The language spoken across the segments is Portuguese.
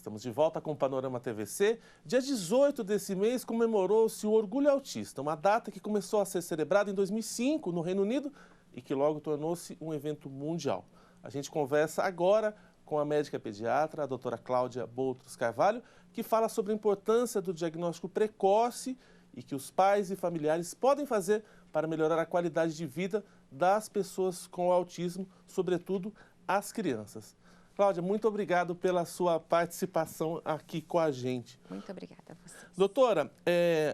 Estamos de volta com o Panorama TVC. Dia 18 desse mês comemorou-se o Orgulho Autista, uma data que começou a ser celebrada em 2005 no Reino Unido e que logo tornou-se um evento mundial. A gente conversa agora com a médica pediatra, a doutora Cláudia Boutros Carvalho, que fala sobre a importância do diagnóstico precoce e que os pais e familiares podem fazer para melhorar a qualidade de vida das pessoas com autismo, sobretudo as crianças. Cláudia, muito obrigado pela sua participação aqui com a gente. Muito obrigada a vocês. Doutora,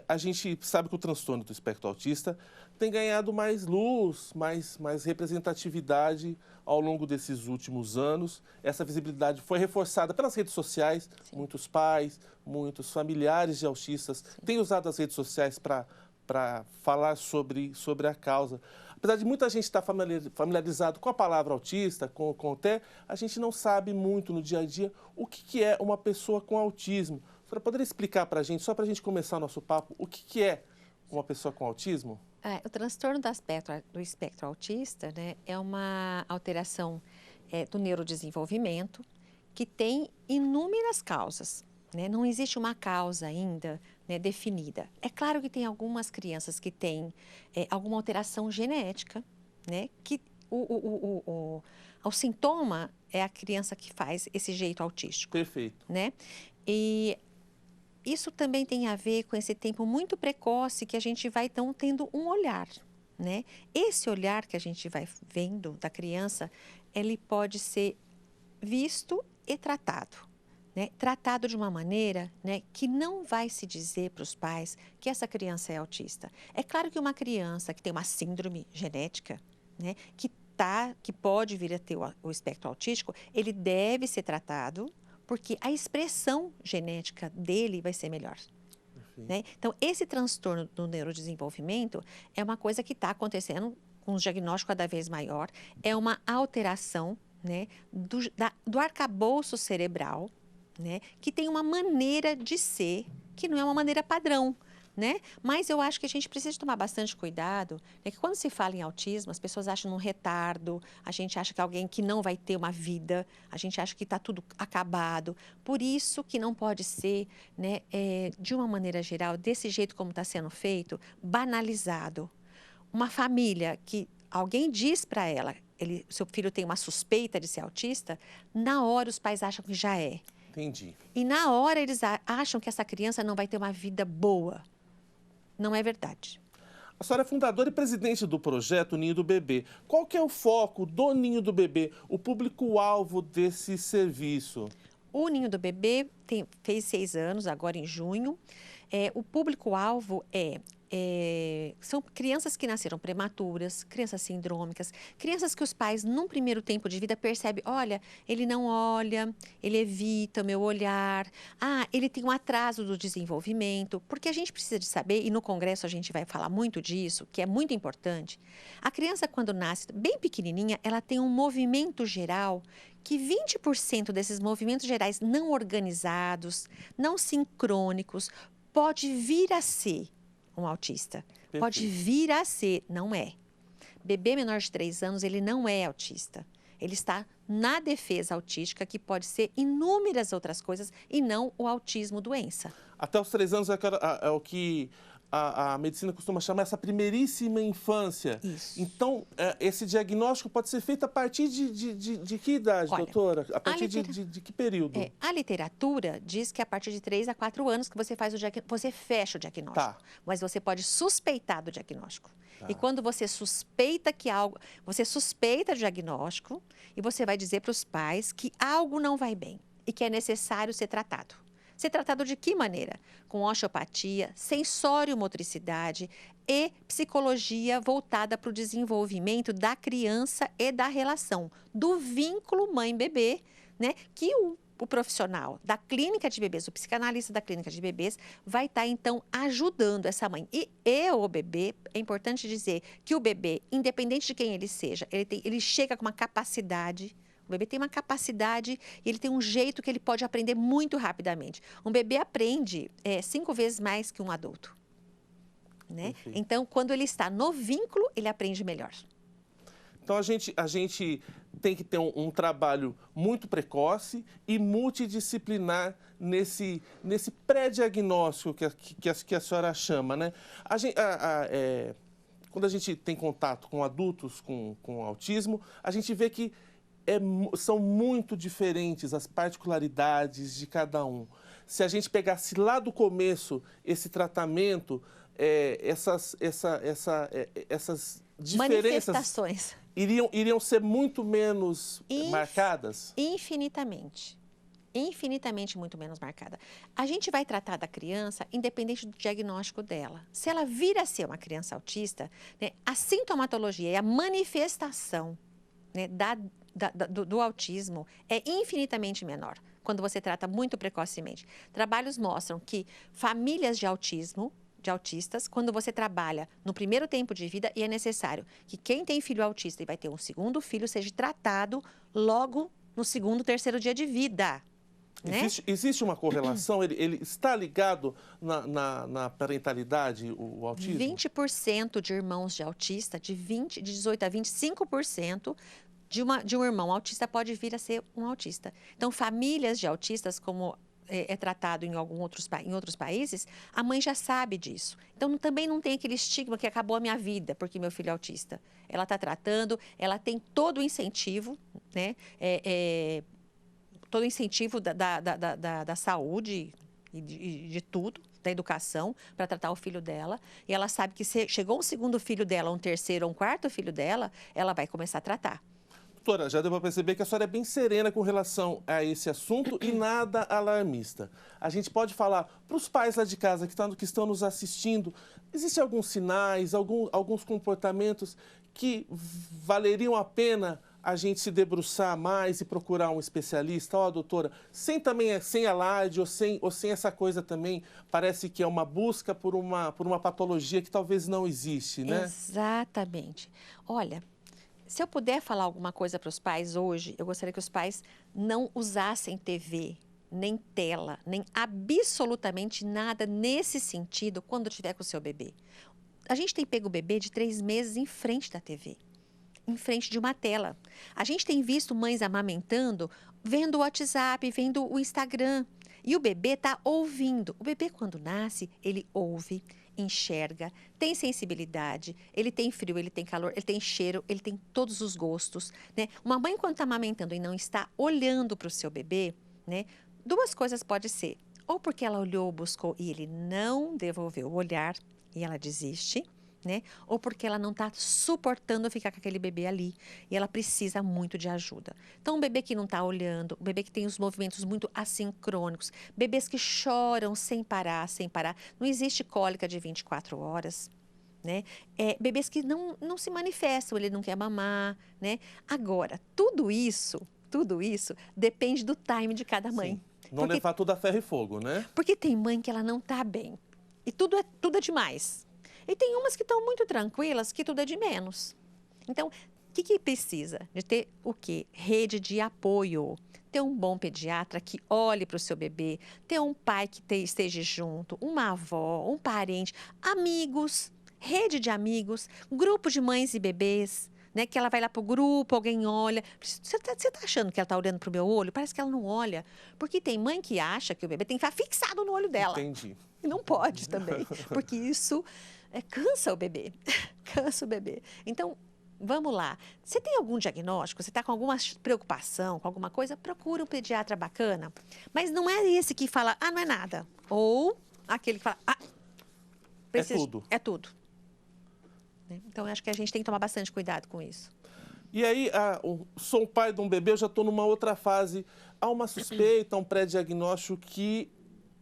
a gente sabe que o transtorno do espectro autista tem ganhado mais luz, mais representatividade ao longo desses últimos anos. Essa visibilidade foi reforçada pelas redes sociais. Sim. Muitos pais, muitos familiares de autistas têm usado as redes sociais para falar sobre a causa. Apesar de muita gente estar familiarizado com a palavra autista, com o TEA, a gente não sabe muito no dia a dia o que é uma pessoa com autismo. A senhora poderia explicar para a gente, só para a gente começar o nosso papo, o que é uma pessoa com autismo? O transtorno do espectro autista, né, é uma alteração do neurodesenvolvimento que tem inúmeras causas. Né? Não existe uma causa ainda, né, definida. É claro que tem algumas crianças que têm alguma alteração genética, né, que o sintoma é a criança que faz esse jeito autístico. Perfeito. Né? E isso também tem a ver com esse tempo muito precoce que a gente vai então tendo um olhar. Né? Esse olhar que a gente vai vendo da criança, ele pode ser visto e tratado. Né, tratado de uma maneira, né, que não vai se dizer para os pais que essa criança é autista. É claro que uma criança que tem uma síndrome genética, né, que pode vir a ter o espectro autístico, ele deve ser tratado porque a expressão genética dele vai ser melhor. Né? Então, esse transtorno do neurodesenvolvimento é uma coisa que está acontecendo com um diagnóstico cada vez maior, é uma alteração, né, do arcabouço cerebral, né, que tem uma maneira de ser que não é uma maneira padrão, né? Mas eu acho que a gente precisa tomar bastante cuidado, né, que quando se fala em autismo, as pessoas acham um retardo, a gente acha que é alguém que não vai ter uma vida, a gente acha que está tudo acabado. Por isso que não pode ser, né, de uma maneira geral, desse jeito como está sendo feito, banalizado. Uma família que alguém diz para ela, seu filho tem uma suspeita de ser autista, na hora os pais acham que já é. Entendi. E na hora eles acham que essa criança não vai ter uma vida boa. Não é verdade. A senhora é fundadora e presidente do projeto Ninho do Bebê. Qual que é o foco do Ninho do Bebê, o público-alvo desse serviço? O Ninho do Bebê fez 6 anos, agora em junho. O público-alvo são crianças que nasceram prematuras, crianças sindrômicas, crianças que os pais, num primeiro tempo de vida, percebem, olha, ele não olha, ele evita o meu olhar, ele tem um atraso do desenvolvimento, porque a gente precisa de saber, e no congresso a gente vai falar muito disso, que é muito importante, a criança quando nasce bem pequenininha, ela tem um movimento geral que 20% desses movimentos gerais não organizados, não sincrônicos, pode vir a ser um autista. Perfeito. Pode vir a ser, não é. Bebê menor de 3 anos, ele não é autista. Ele está na defesa autística, que pode ser inúmeras outras coisas e não o autismo doença. Até os 3 anos é o que a medicina costuma chamar essa primeiríssima infância. Isso. Então, esse diagnóstico pode ser feito a partir de que idade, olha, doutora? A partir de que período? A literatura diz que a partir de 3 a 4 anos que você você fecha o diagnóstico. Tá. Mas você pode suspeitar do diagnóstico. Tá. E quando você suspeita você suspeita do diagnóstico e você vai dizer para os pais que algo não vai bem e que é necessário ser tratado. Ser tratado de que maneira? Com osteopatia, sensório-motricidade e psicologia voltada para o desenvolvimento da criança e da relação, do vínculo mãe-bebê, né? Que o profissional da clínica de bebês, o psicanalista da clínica de bebês, vai estar, então, ajudando essa mãe. E o bebê, é importante dizer que o bebê, independente de quem ele seja, ele chega com uma capacidade. O bebê tem uma capacidade e ele tem um jeito que ele pode aprender muito rapidamente. Um bebê aprende 5 vezes mais que um adulto. Né? Então, quando ele está no vínculo, ele aprende melhor. Então, a gente tem que ter um trabalho muito precoce e multidisciplinar nesse pré-diagnóstico que a senhora chama, né? Quando a gente tem contato com adultos com autismo, a gente vê que são muito diferentes as particularidades de cada um. Se a gente pegasse lá do começo esse tratamento, essas diferenças Manifestações. iriam ser muito menos marcadas? Infinitamente. Infinitamente muito menos marcada. A gente vai tratar da criança independente do diagnóstico dela. Se ela vir a ser uma criança autista, né, a sintomatologia e a manifestação, né, do autismo é infinitamente menor quando você trata muito precocemente. Trabalhos mostram que famílias de autistas, quando você trabalha no primeiro tempo de vida, e é necessário que quem tem filho autista e vai ter um segundo filho seja tratado logo no segundo, terceiro dia de vida. Né? Existe uma correlação? Ele está ligado na parentalidade, o autismo? 20% de irmãos de autista, de 18 a 25%, de um irmão autista pode vir a ser um autista. Então, famílias de autistas, como é tratado em outros países, a mãe já sabe disso. Então, também não tem aquele estigma que acabou a minha vida porque meu filho é autista. Ela está tratando, ela tem todo o incentivo, né? Todo o incentivo da saúde e de tudo, da educação, para tratar o filho dela. E ela sabe que se chegou um segundo filho dela, um terceiro ou um quarto filho dela, ela vai começar a tratar. Doutora, já deu para perceber que a senhora é bem serena com relação a esse assunto e nada alarmista. A gente pode falar para os pais lá de casa que estão nos assistindo, existem alguns sinais, alguns comportamentos que valeriam a pena a gente se debruçar mais e procurar um especialista? Ó, doutora, sem alarde ou sem essa coisa também, parece que é uma busca por uma patologia que talvez não existe, né? Exatamente. Olha, se eu puder falar alguma coisa para os pais hoje, eu gostaria que os pais não usassem TV, nem tela, nem absolutamente nada nesse sentido quando estiver com o seu bebê. A gente tem pego o bebê de 3 meses em frente da TV, em frente de uma tela. A gente tem visto mães amamentando, vendo o WhatsApp, vendo o Instagram. E o bebê está ouvindo. O bebê, quando nasce, ele ouve, enxerga, tem sensibilidade, ele tem frio, ele tem calor, ele tem cheiro, ele tem todos os gostos, né? Uma mãe, quando está amamentando e não está olhando para o seu bebê, né? 2 coisas pode ser. Ou porque ela olhou, buscou e ele não devolveu o olhar e ela desiste, né? Ou porque ela não está suportando ficar com aquele bebê ali e ela precisa muito de ajuda. Então, um bebê que não está olhando, um bebê que tem os movimentos muito assincrônicos, bebês que choram sem parar, não existe cólica de 24 horas, né? Bebês que não se manifestam, ele não quer mamar, né? Agora, tudo isso depende do time de cada mãe. Sim. Não levar tudo a ferro e fogo, né? Porque tem mãe que ela não está bem e tudo é demais. E tem umas que estão muito tranquilas, que tudo é de menos. Então, o que precisa? De ter o quê? Rede de apoio. Ter um bom pediatra que olhe para o seu bebê, ter um pai que esteja junto, uma avó, um parente, amigos, rede de amigos, grupo de mães e bebês, né? Que ela vai lá para o grupo, alguém olha. Você tá achando que ela está olhando para o meu olho? Parece que ela não olha. Porque tem mãe que acha que o bebê tem que ficar fixado no olho dela. Entendi. E não pode também, porque isso cansa o bebê, cansa o bebê. Então, vamos lá. Você tem algum diagnóstico? Você está com alguma preocupação, com alguma coisa? Procura um pediatra bacana. Mas não é esse que fala, não é nada. Ou aquele que fala, precisa, é tudo. É tudo. Então, acho que a gente tem que tomar bastante cuidado com isso. E aí, sou o pai de um bebê, eu já estou numa outra fase. Há uma suspeita, um pré-diagnóstico que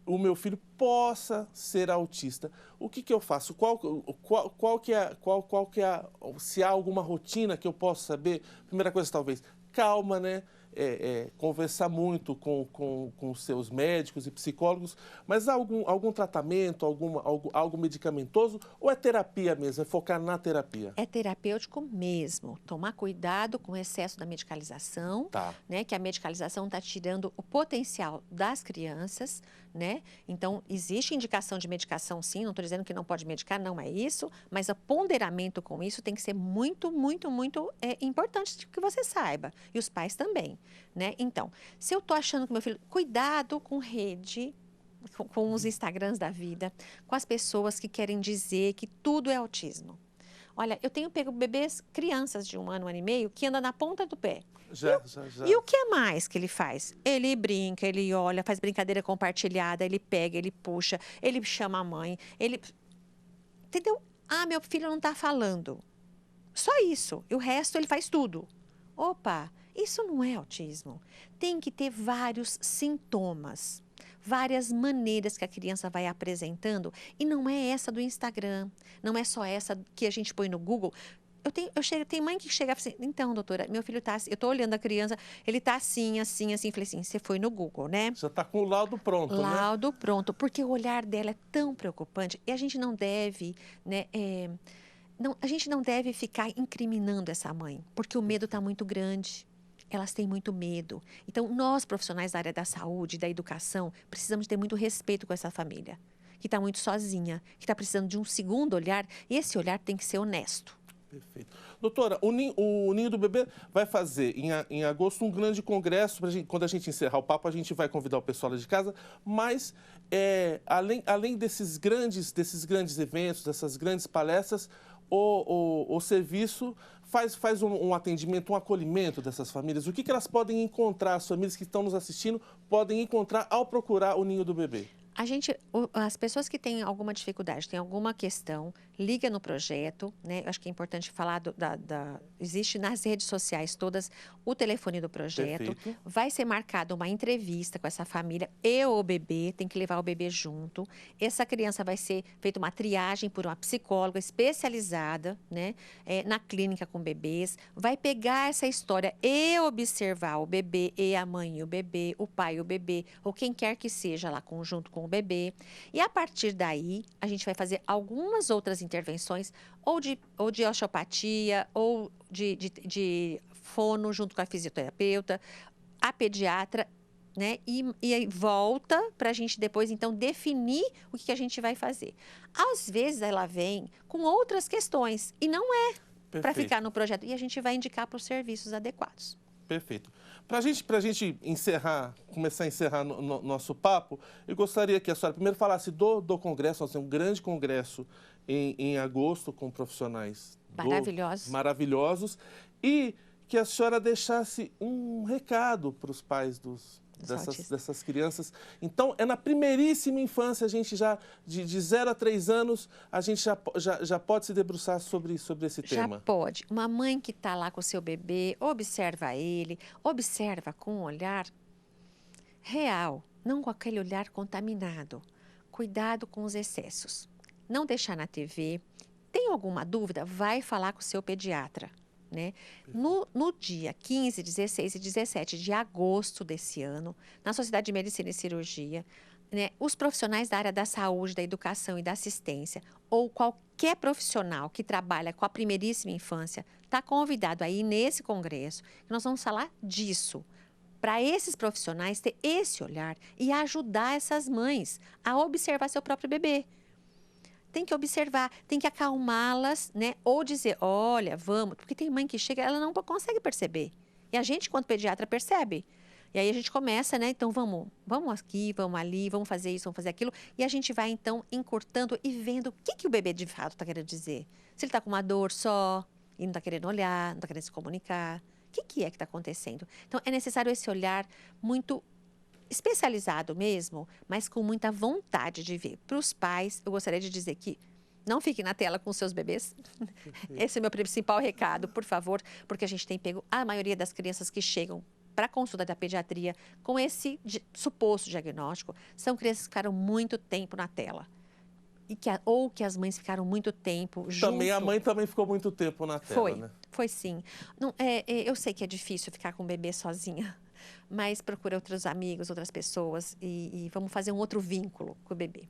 o meu filho possa ser autista. O que eu faço? Se há alguma rotina que eu posso saber? Primeira coisa, talvez, calma, né? conversar muito com seus médicos e psicólogos, mas há algum tratamento, algo medicamentoso ou é terapia mesmo, é focar na terapia? É terapêutico mesmo. Tomar cuidado com o excesso da medicalização, Tá. né? Que a medicalização está tirando o potencial das crianças, né? Então, existe indicação de medicação, sim. Não estou dizendo que não pode medicar, não é isso. Mas o ponderamento com isso tem que ser muito, muito, muito importante que você saiba. E os pais também, né? Então, se eu estou achando que meu filho... Cuidado com rede, com os Instagrams da vida, com as pessoas que querem dizer que tudo é autismo. Olha, eu tenho pego bebês, crianças de 1 ano, 1 ano e meio, que andam na ponta do pé. Já. E o que mais que ele faz? Ele brinca, ele olha, faz brincadeira compartilhada, ele pega, ele puxa, ele chama a mãe, ele... Entendeu? Ah, meu filho não está falando. Só isso. E o resto ele faz tudo. Opa, isso não é autismo. Tem que ter vários sintomas, várias maneiras que a criança vai apresentando. E não é essa do Instagram, não é só essa que a gente põe no Google. Tem mãe que chega assim, então, doutora, meu filho está assim, eu estou olhando a criança, ele está assim, assim, assim. Falei assim, você foi no Google, né? Já está com o laudo pronto, né? Laudo pronto, porque o olhar dela é tão preocupante e a gente não deve, né, a gente não deve ficar incriminando essa mãe, porque o medo está muito grande. Elas têm muito medo. Então, nós, profissionais da área da saúde, da educação, precisamos ter muito respeito com essa família, que está muito sozinha, que está precisando de um segundo olhar, e esse olhar tem que ser honesto. Perfeito. Doutora, o Ninho do Bebê vai fazer em agosto um grande congresso. Quando a gente encerrar o papo, a gente vai convidar o pessoal lá de casa. Mas, além desses grandes eventos, dessas grandes palestras, o serviço faz um atendimento, um acolhimento dessas famílias. O que elas podem encontrar, as famílias que estão nos assistindo, podem encontrar ao procurar o Ninho do Bebê? As pessoas que têm alguma dificuldade, têm alguma questão, liga no projeto, né? Eu acho que é importante falar existe nas redes sociais todas o telefone do projeto. Perfeito. Vai ser marcada uma entrevista com essa família e o bebê, tem que levar o bebê junto. Essa criança vai ser feita uma triagem por uma psicóloga especializada, né? Na clínica com bebês. Vai pegar essa história e observar o bebê e a mãe e o bebê, o pai e o bebê, ou quem quer que seja lá junto com o bebê. E a partir daí, a gente vai fazer algumas outras intervenções, ou de osteopatia, ou de fono junto com a fisioterapeuta, a pediatra, né? E aí volta para a gente depois, então, definir o que a gente vai fazer. Às vezes, ela vem com outras questões, e não é para ficar no projeto. E a gente vai indicar para os serviços adequados. Perfeito. Para a gente começar a encerrar no nosso papo, eu gostaria que a senhora primeiro falasse do congresso. Nós temos um grande congresso em agosto com profissionais maravilhosos, e que a senhora deixasse um recado para os pais dessas crianças. Então, na primeiríssima infância, a gente já, de 0 a 3 anos, a gente já pode se debruçar sobre esse tema. Já pode. Uma mãe que está lá com o seu bebê, observa ele, observa com um olhar real, não com aquele olhar contaminado. Cuidado com os excessos. Não deixar na TV. Tem alguma dúvida? Vai falar com o seu pediatra. Né? No dia 15, 16 e 17 de agosto desse ano, na Sociedade de Medicina e Cirurgia, né, os profissionais da área da saúde, da educação e da assistência, ou qualquer profissional que trabalha com a primeiríssima infância, está convidado aí nesse congresso. Nós vamos falar disso, para esses profissionais ter esse olhar e ajudar essas mães a observar seu próprio bebê. Tem que observar, tem que acalmá-las, né? Ou dizer, olha, vamos, porque tem mãe que chega, ela não consegue perceber. E a gente, enquanto pediatra, percebe. E aí a gente começa, né? Então, vamos aqui, vamos ali, vamos fazer isso, vamos fazer aquilo. E a gente vai, então, encurtando e vendo o que o bebê, de fato, está querendo dizer. Se ele está com uma dor só, e não está querendo olhar, não está querendo se comunicar. O que é que está acontecendo? Então, é necessário esse olhar muito especializado mesmo, mas com muita vontade de ver. Para os pais, eu gostaria de dizer que não fiquem na tela com seus bebês. Esse é o meu principal recado, por favor, porque a gente tem pego a maioria das crianças que chegam para a consulta da pediatria com esse suposto diagnóstico, são crianças que ficaram muito tempo na tela. Ou que as mães ficaram muito tempo junto. Também a mãe também ficou muito tempo na tela, né? Foi sim. Não, eu sei que é difícil ficar com o bebê sozinha. mas procura outros amigos, outras pessoas e vamos fazer um outro vínculo com o bebê.